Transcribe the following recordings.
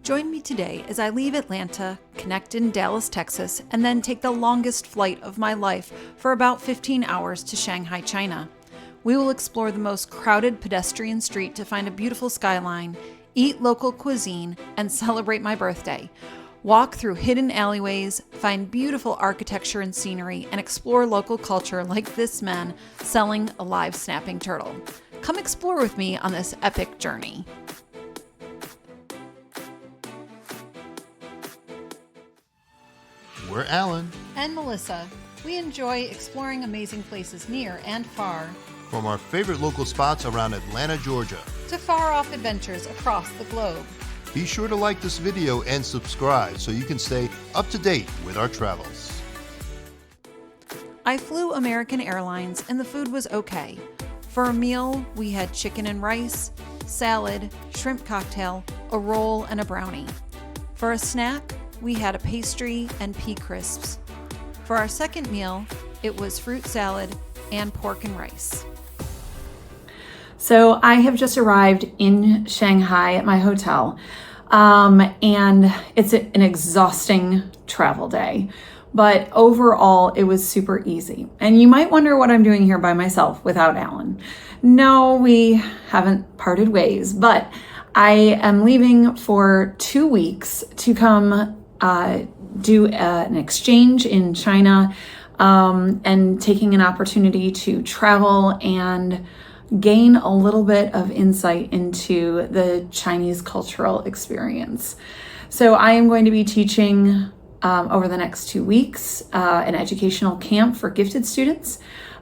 Join me today as I leave Atlanta, connect in Dallas, Texas, and then take the longest flight of my life for about 15 hours to Shanghai, China. We will explore the most crowded pedestrian street to find a beautiful skyline, eat local cuisine, and celebrate my birthday. Walk through hidden alleyways, find beautiful architecture and scenery, and explore local culture like this man selling a live snapping turtle. Come explore with me on this epic journey. We're Alan And Melissa. We enjoy exploring amazing places near and far, from our favorite local spots around Atlanta, Georgia, to far-off adventures across the globe. Be sure to like this video and subscribe so you can stay up to date with our travels. I flew American Airlines and the food was okay. For a meal, we had chicken and rice, salad, shrimp cocktail, a roll, and a brownie. For a snack, we had a pastry and pea crisps. For our second meal, it was fruit salad and pork and rice. So I have just arrived in Shanghai at my hotel, and it's an exhausting travel day. But overall, it was super easy. And you might wonder what I'm doing here by myself without Alan. No, we haven't parted ways, but I am leaving for 2 weeks to come do an exchange in China, and taking an opportunity to travel and gain a little bit of insight into the Chinese cultural experience. So I am going to be teaching over the next 2 weeks an educational camp for gifted students.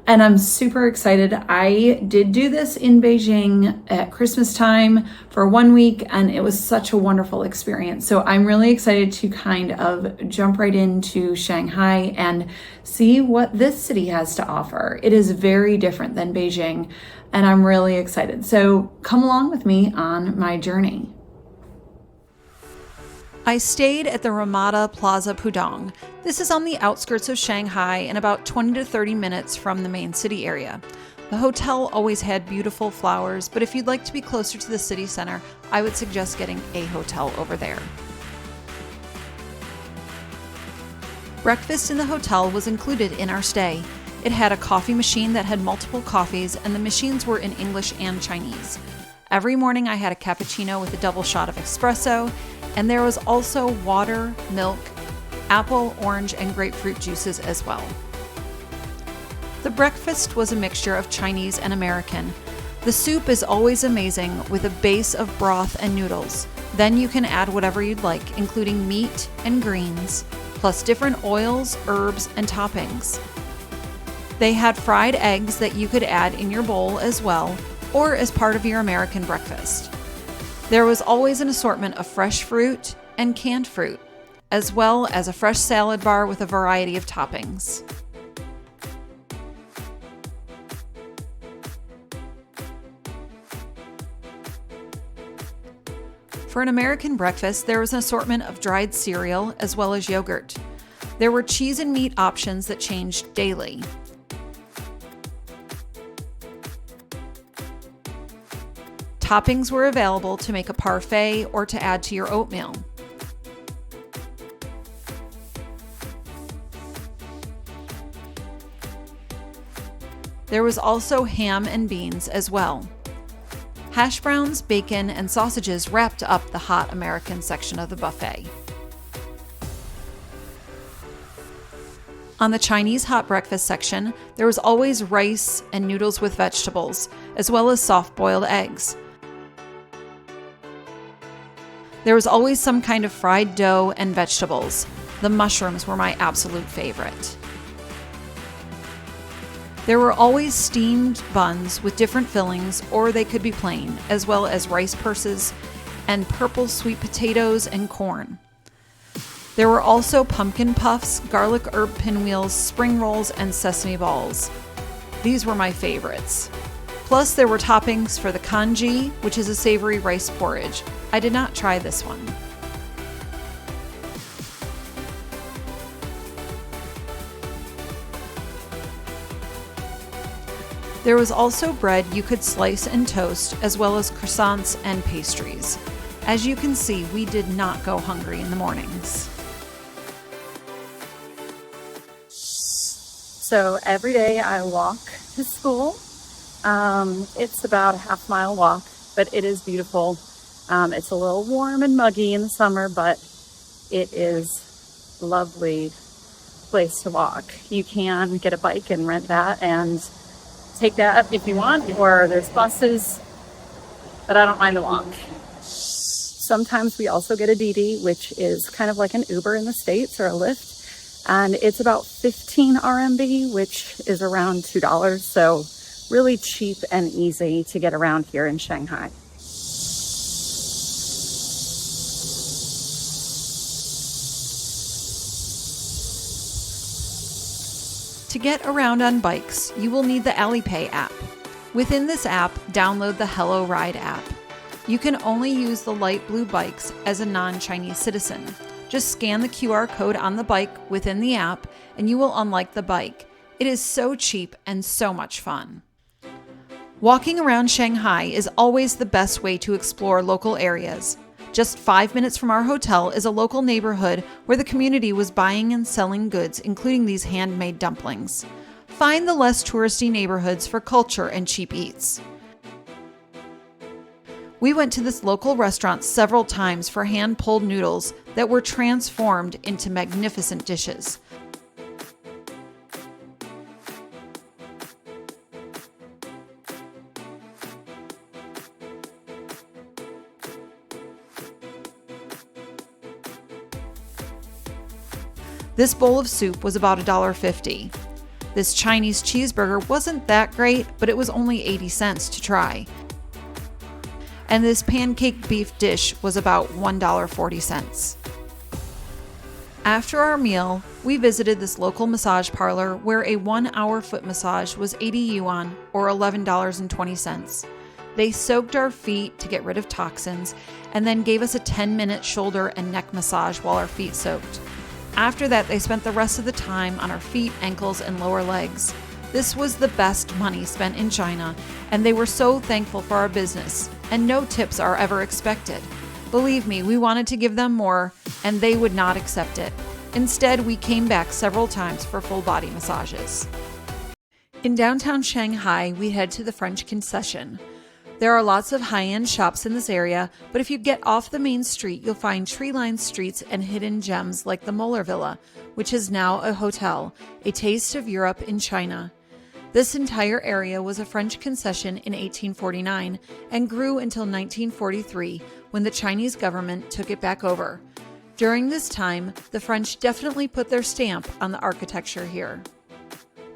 And I'm super excited. I did do this in Beijing at Christmas time for 1 week, and it was such a wonderful experience. So I'm really excited to kind of jump right into Shanghai and see what this city has to offer. It is very different than Beijing, and I'm really excited. So come along with me on my journey. I stayed at the Ramada Plaza Pudong. This is on the outskirts of Shanghai and about 20 to 30 minutes from the main city area. The hotel always had beautiful flowers, but if you'd like to be closer to the city center, I would suggest getting a hotel over there. Breakfast in the hotel was included in our stay. It had a coffee machine that had multiple coffees, and the machines were in English and Chinese. Every morning I had a cappuccino with a double shot of espresso, and there was also water, milk, apple, orange, and grapefruit juices as well. The breakfast was a mixture of Chinese and American. The soup is always amazing with a base of broth and noodles. Then you can add whatever you'd like, including meat and greens, plus different oils, herbs, and toppings. They had fried eggs that you could add in your bowl as well, or as part of your American breakfast. There was always an assortment of fresh fruit and canned fruit, as well as a fresh salad bar with a variety of toppings. For an American breakfast, there was an assortment of dried cereal as well as yogurt. There were cheese and meat options that changed daily. Toppings were available to make a parfait or to add to your oatmeal. There was also ham and beans as well. Hash browns, bacon, and sausages wrapped up the hot American section of the buffet. On the Chinese hot breakfast section, there was always rice and noodles with vegetables, as well as soft-boiled eggs. There was always some kind of fried dough and vegetables. The mushrooms were my absolute favorite. There were always steamed buns with different fillings, or they could be plain, as well as rice purses and purple sweet potatoes and corn. There were also pumpkin puffs, garlic herb pinwheels, spring rolls, and sesame balls. These were my favorites. Plus, there were toppings for the congee, which is a savory rice porridge. I did not try this one. There was also bread you could slice and toast, as well as croissants and pastries. As you can see, we did not go hungry in the mornings. So every day I walk to school. It's about a half-mile walk, but it is beautiful. It's a little warm and muggy in the summer, but it is a lovely place to walk. You can get a bike and rent that and take that if you want, or there's buses, but I don't mind the walk. Sometimes we also get a Didi, which is kind of like an Uber in the States, or a Lyft. And it's about 15 RMB, which is around $2. So really cheap and easy to get around here in Shanghai. To get around on bikes, you will need the Alipay app. Within this app, download the HelloRide app. You can only use the light blue bikes as a non-Chinese citizen. Just scan the QR code on the bike within the app and you will unlock the bike. It is so cheap and so much fun. Walking around Shanghai is always the best way to explore local areas. Just 5 minutes from our hotel is a local neighborhood where the community was buying and selling goods, including these handmade dumplings. Find the less touristy neighborhoods for culture and cheap eats. We went to this local restaurant several times for hand-pulled noodles that were transformed into magnificent dishes. This bowl of soup was about $1.50. This Chinese cheeseburger wasn't that great, but it was only 80 cents to try. And this pancake beef dish was about $1.40. After our meal, we visited this local massage parlor where a 1-hour foot massage was 80 yuan or $11.20. They soaked our feet to get rid of toxins and then gave us a 10-minute shoulder and neck massage while our feet soaked. After that, they spent the rest of the time on our feet, ankles, and lower legs. This was the best money spent in China, and they were so thankful for our business, and no tips are ever expected. Believe me, we wanted to give them more, and they would not accept it. Instead, we came back several times for full body massages. In downtown Shanghai, we head to the French Concession. There are lots of high-end shops in this area, but if you get off the main street, you'll find tree-lined streets and hidden gems like the Moeller Villa, which is now a hotel, a taste of Europe in China. This entire area was a French concession in 1849 and grew until 1943 when the Chinese government took it back over. During this time, the French definitely put their stamp on the architecture here.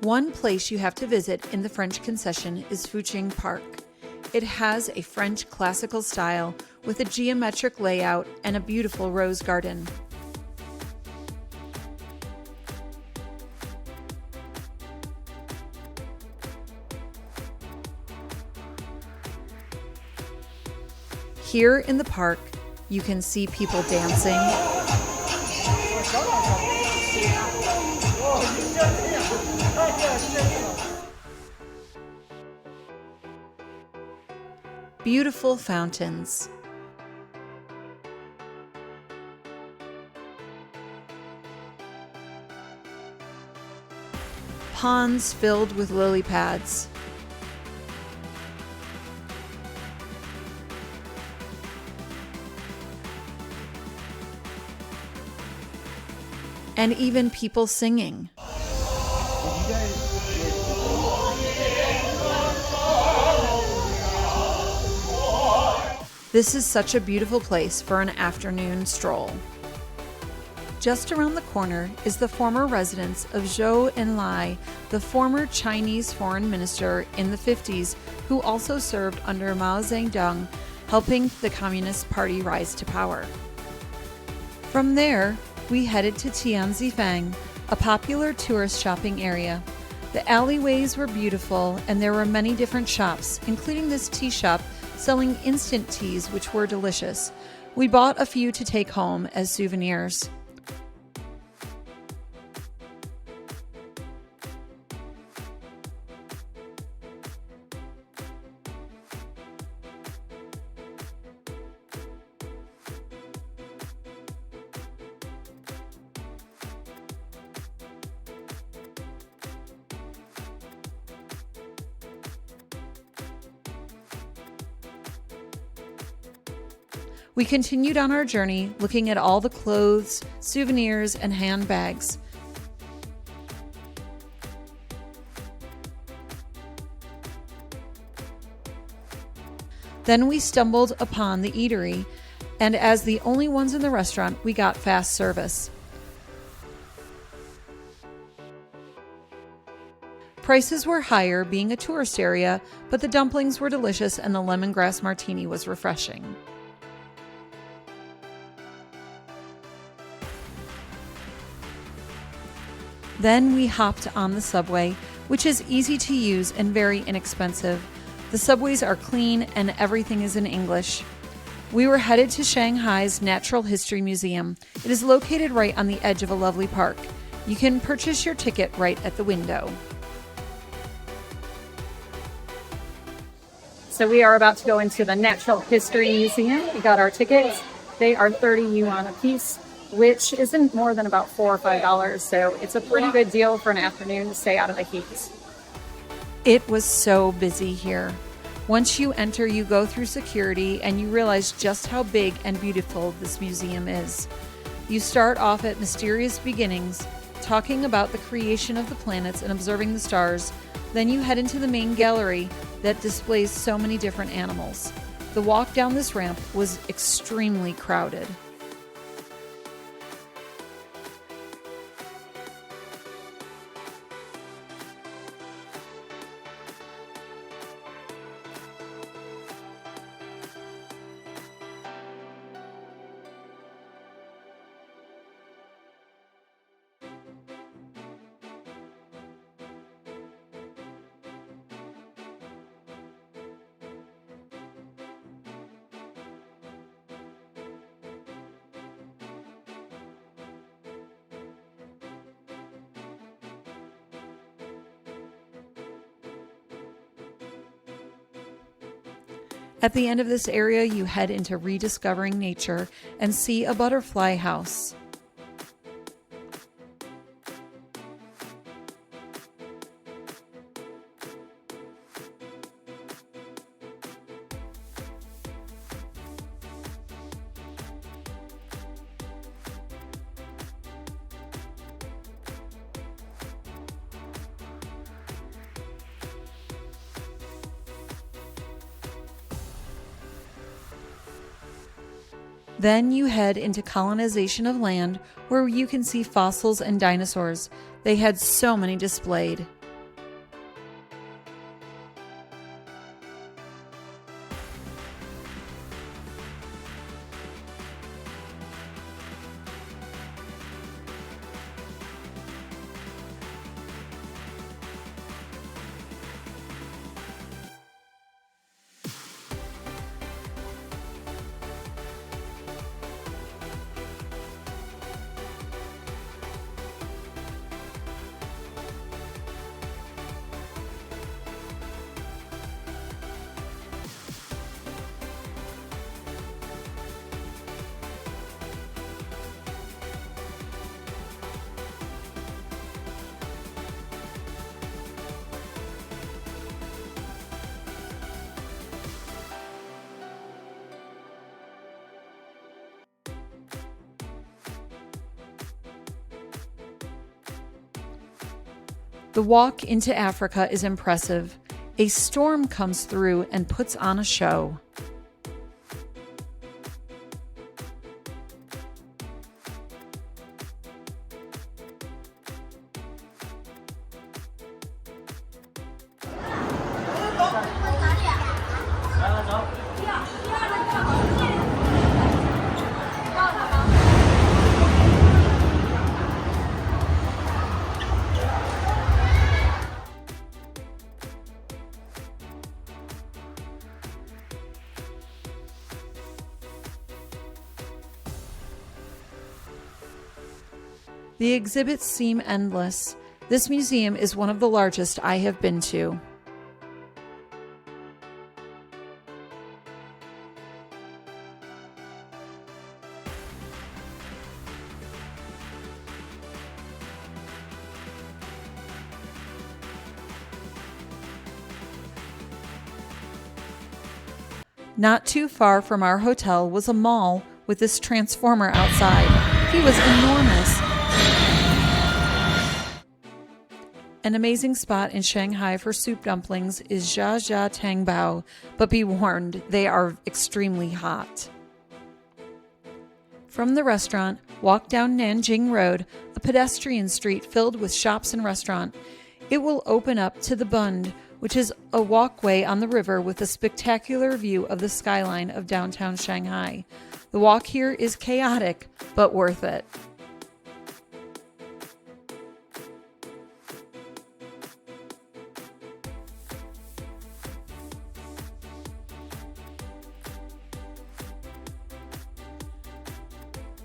One place you have to visit in the French concession is Fuxing Park. It has a French classical style with a geometric layout and a beautiful rose garden. Here in the park, you can see people dancing, beautiful fountains, ponds filled with lily pads, and even people singing. This is such a beautiful place for an afternoon stroll. Just around the corner is the former residence of Zhou Enlai, the former Chinese foreign minister in the 50s who also served under Mao Zedong, helping the Communist Party rise to power. From there, we headed to Tianzifang, a popular tourist shopping area. The alleyways were beautiful and there were many different shops, including this tea shop selling instant teas which were delicious. We bought a few to take home as souvenirs. We continued on our journey, looking at all the clothes, souvenirs, and handbags. Then we stumbled upon the eatery, and as the only ones in the restaurant, we got fast service. Prices were higher, being a tourist area, but the dumplings were delicious and the lemongrass martini was refreshing. Then we hopped on the subway, which is easy to use and very inexpensive. The subways are clean and everything is in English. We were headed to Shanghai's Natural History Museum. It is located right on the edge of a lovely park. You can purchase your ticket right at the window. So we are about to go into the Natural History Museum. We got our tickets. They are 30 yuan a piece, which isn't more than about $4 or $5. So it's a pretty good deal for an afternoon to stay out of the heat. It was so busy here. Once you enter, you go through security and you realize just how big and beautiful this museum is. You start off at Mysterious Beginnings, talking about the creation of the planets and observing the stars. Then you head into the main gallery that displays so many different animals. The walk down this ramp was extremely crowded. At the end of this area, you head into Rediscovering Nature and see a butterfly house. Then you head into Colonization of Land, where you can see fossils and dinosaurs. They had so many displayed. The walk into Africa is impressive. A storm comes through and puts on a show. The exhibits seem endless. This museum is one of the largest I have been to. Not too far from our hotel was a mall with this transformer outside. He was enormous. An amazing spot in Shanghai for soup dumplings is Jia Jia Tang Bao, but be warned, they are extremely hot. From the restaurant, walk down Nanjing Road, a pedestrian street filled with shops and restaurants. It will open up to the Bund, which is a walkway on the river with a spectacular view of the skyline of downtown Shanghai. The walk here is chaotic, but worth it.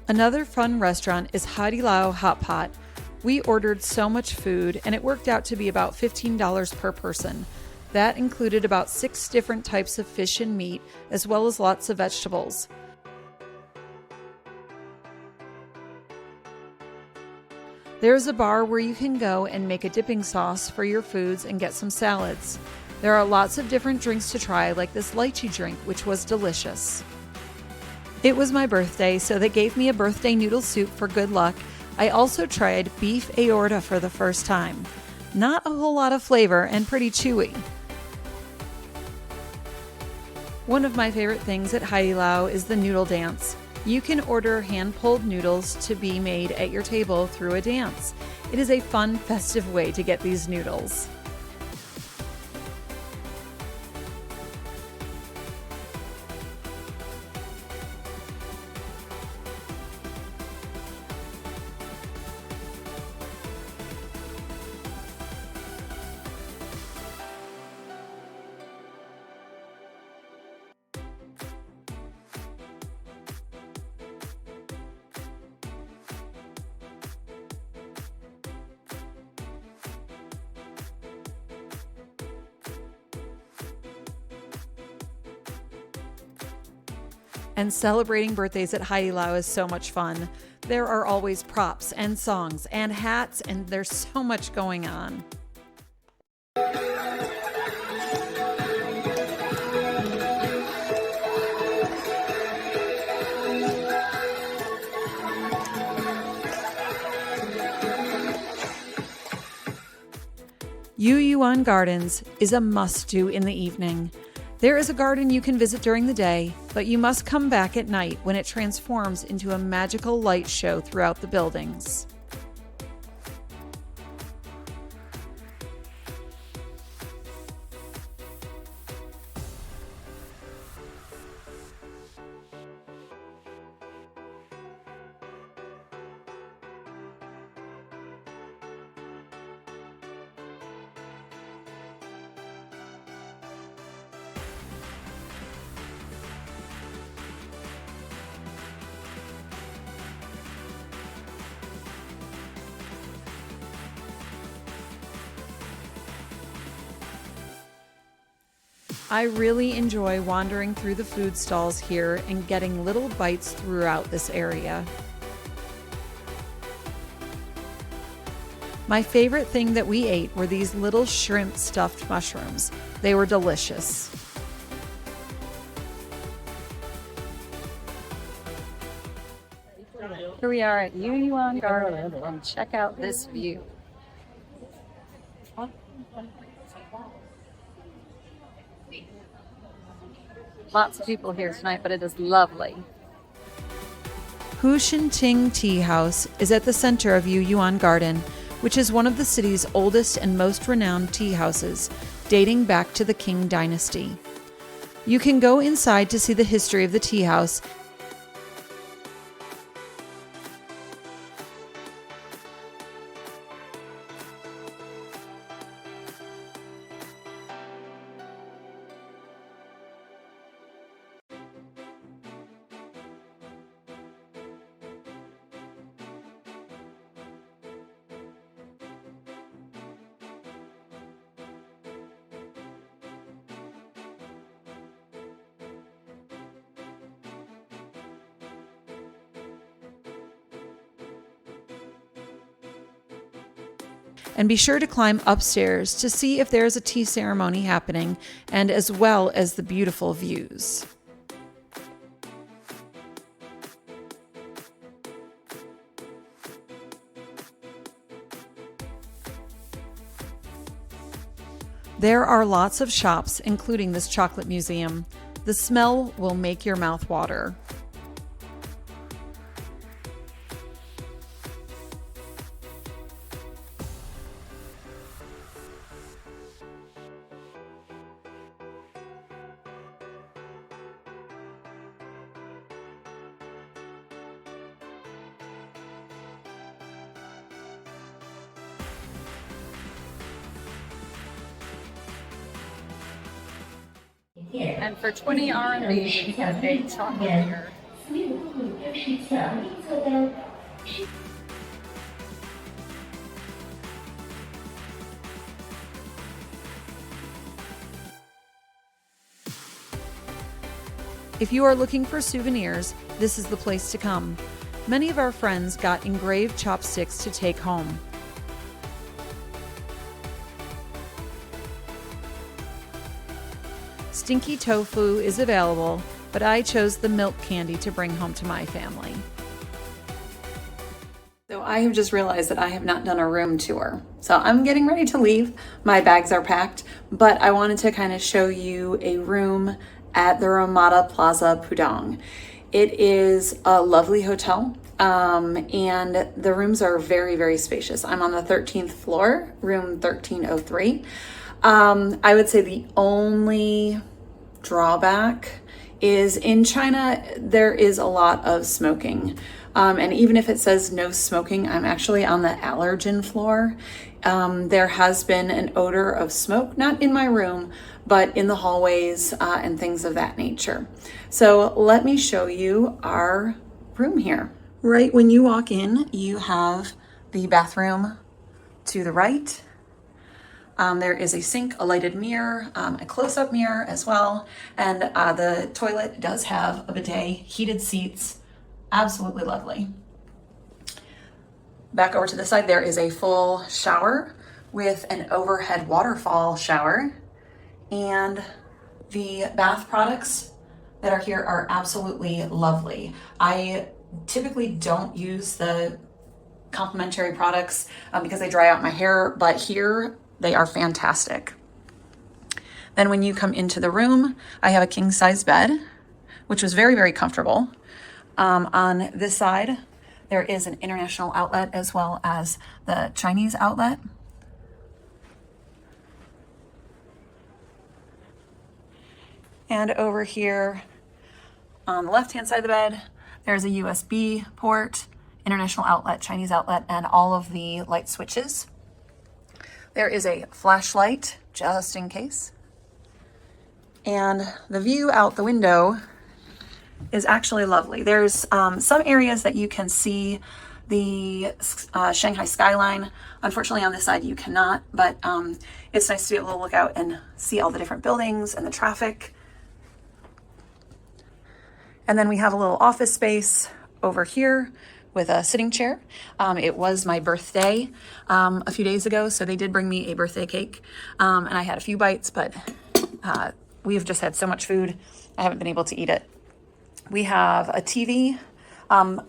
Another fun restaurant is Haidilao Hot Pot. We ordered so much food, and it worked out to be about $15 per person. That included about 6 different types of fish and meat, as well as lots of vegetables. There's a bar where you can go and make a dipping sauce for your foods and get some salads. There are lots of different drinks to try, like this lychee drink, which was delicious. It was my birthday, so they gave me a birthday noodle soup for good luck. I also tried beef aorta for the first time. Not a whole lot of flavor and pretty chewy. One of my favorite things at Haidilao is the noodle dance. You can order hand-pulled noodles to be made at your table through a dance. It is a fun, festive way to get these noodles. And celebrating birthdays at Haidilao is so much fun. There are always props and songs and hats, and there's so much going on. YuYuan Gardens is a must-do in the evening. There is a garden you can visit during the day, but you must come back at night when it transforms into a magical light show throughout the buildings. I really enjoy wandering through the food stalls here and getting little bites throughout this area. My favorite thing that we ate were these little shrimp stuffed mushrooms. They were delicious. Here we are at YuYuan Gardens, and check out this view. Lots of people here tonight, but it is lovely. Ting Tea House is at the center of YuYuan Garden, which is one of the city's oldest and most renowned tea houses, dating back to the Qing dynasty. You can go inside to see the history of the tea house. And be sure to climb upstairs to see if there's a tea ceremony happening, and as well as the beautiful views. There are lots of shops, including this chocolate museum. The smell will make your mouth water. And for 20 RMB, you can get a chocolate beer. If you are looking for souvenirs, this is the place to come. Many of our friends got engraved chopsticks to take home. Stinky tofu is available, but I chose the milk candy to bring home to my family. So I have just realized that I have not done a room tour. So I'm getting ready to leave. My bags are packed, but I wanted to kind of show you a room at the Ramada Plaza Pudong. It is a lovely hotel, and the rooms are very, very spacious. I'm on the 13th floor, room 1303. I would say the only drawback is in China, there is a lot of smoking. And even if it says no smoking, I'm actually on the allergen floor. There has been an odor of smoke, not in my room, but in the hallways and things of that nature. So let me show you our room here. Right when you walk in, you have the bathroom to the right. There is a sink, a lighted mirror, a close-up mirror as well. And the toilet does have a bidet, heated seats, absolutely lovely. Back over to the side, there is a full shower with an overhead waterfall shower. And the bath products that are here are absolutely lovely. I typically don't use the complimentary products because they dry out my hair, but here they are fantastic. Then when you come into the room, I have a king size bed, which was very, very comfortable. On this side, there is an international outlet as well as the Chinese outlet. And over here on the left-hand side of the bed, there's a USB port, international outlet, Chinese outlet, and all of the light switches. There is a flashlight just in case. And the view out the window is actually lovely. There's some areas that you can see the Shanghai skyline. Unfortunately on this side you cannot, but it's nice to be able to look out and see all the different buildings and the traffic. And then we have a little office space over here with a sitting chair. It was my birthday a few days ago, so they did bring me a birthday cake, and I had a few bites, but we have just had so much food, I haven't been able to eat it. We have a TV.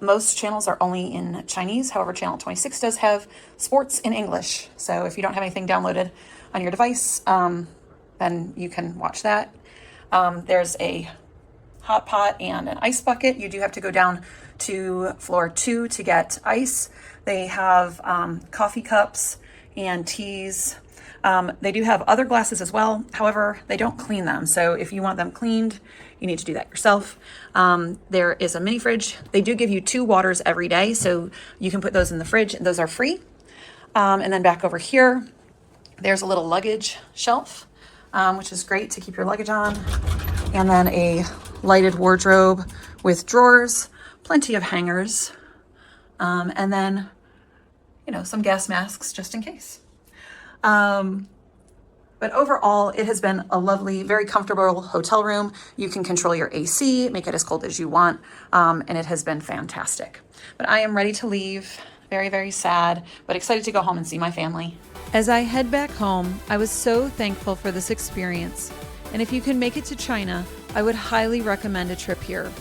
Most channels are only in Chinese. However, channel 26 does have sports in English. So if you don't have anything downloaded on your device, then you can watch that. There's a hot pot and an ice bucket. You do have to go down to floor 2 to get ice. They have coffee cups and teas. They do have other glasses as well. However, they don't clean them. So if you want them cleaned, you need to do that yourself. There is a mini fridge. They do give you 2 waters every day, so you can put those in the fridge. Those are free. And then back over here, there's a little luggage shelf, which is great to keep your luggage on. And then a lighted wardrobe with drawers, plenty of hangers, and then, some gas masks just in case. But overall, it has been a lovely, very comfortable hotel room. You can control your AC, make it as cold as you want, and it has been fantastic. But I am ready to leave. Very, very sad, but excited to go home and see my family. As I head back home, I was so thankful for this experience. And if you can make it to China, I would highly recommend a trip here.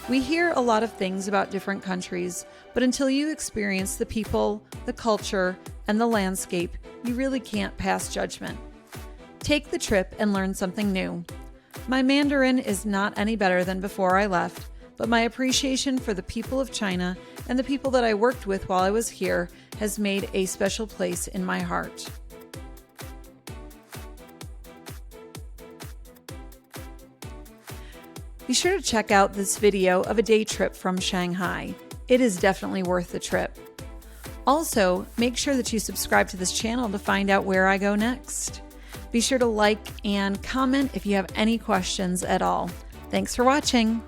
We hear a lot of things about different countries, but until you experience the people, the culture, and the landscape, you really can't pass judgment. Take the trip and learn something new. My Mandarin is not any better than before I left, but my appreciation for the people of China and the people that I worked with while I was here has made a special place in my heart. Be sure to check out this video of a day trip from Shanghai. It is definitely worth the trip. Also, make sure that you subscribe to this channel to find out where I go next. Be sure to like and comment if you have any questions at all. Thanks for watching.